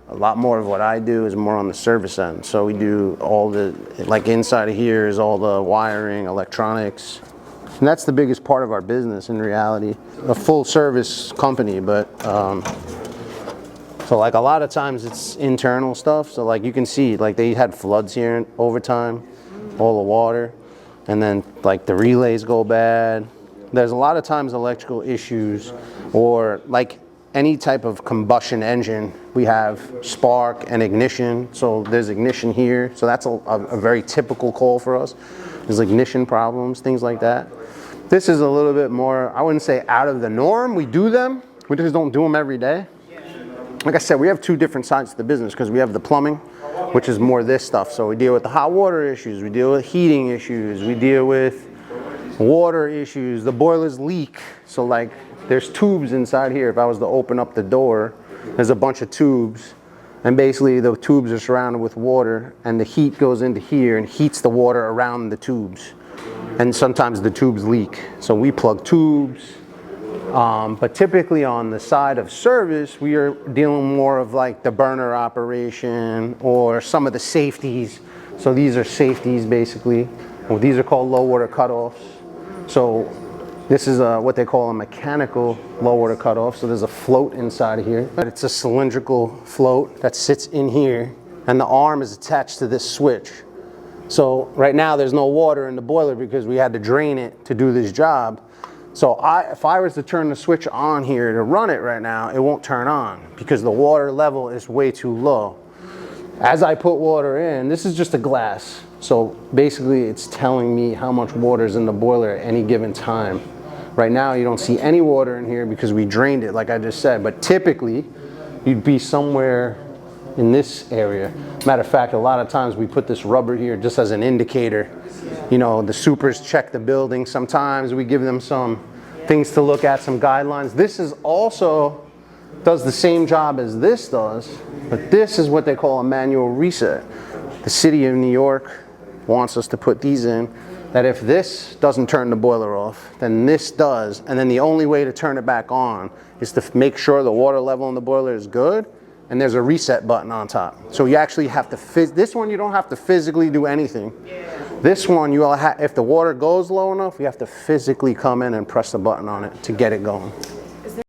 a lot more of what I do is more on the service end. So we do all the, like inside of here is all the wiring, electronics. And that's the biggest part of our business in reality. A full service company, but so like a lot of times it's internal stuff. So like you can see, like they had floods here over time, all the water, and then like the relays go bad. There's a lot of times electrical issues, or like any type of combustion engine, we have spark and ignition. So there's ignition here. So that's a very typical call for us. There's ignition problems, things like that. This is a little bit more, I wouldn't say out of the norm. We do them, we just don't do them every day. Like I said, we have two different sides to the business because we have the plumbing, which is more this stuff. So we deal with the hot water issues, we deal with heating issues, we deal with water issues, the boilers leak. So like there's tubes inside here. If I was to open up the door, there's a bunch of tubes, and basically the tubes are surrounded with water, and the heat goes into here and heats the water around the tubes. And sometimes the tubes leak. So we plug tubes. But typically on the side of service, we are dealing more of like the burner operation or some of the safeties. So these are safeties basically. Well, these are called low water cutoffs. So this is what they call a mechanical low water cutoff. So there's a float inside of here. It's a cylindrical float that sits in here, and the arm is attached to this switch. So right now there's no water in the boiler because we had to drain it to do this job. So if I was to turn the switch on here to run it right now, it won't turn on because the water level is way too low. As I put water in, this is just a glass. So basically it's telling me how much water is in the boiler at any given time. Right now you don't see any water in here because we drained it, like I just said, but typically you'd be somewhere in this area. Matter of fact, a lot of times we put this rubber here just as an indicator. You know, the supers check the building. Sometimes we give them some things to look at, some guidelines. This is also does the same job as this does, but this is what they call a manual reset. The city of New York wants us to put these in, that if this doesn't turn the boiler off, then this does, and then the only way to turn it back on is to make sure the water level in the boiler is good, and there's a reset button on top. So you actually have to, this one you don't have to physically do anything. This one, if the water goes low enough, you have to physically come in and press the button on it to get it going.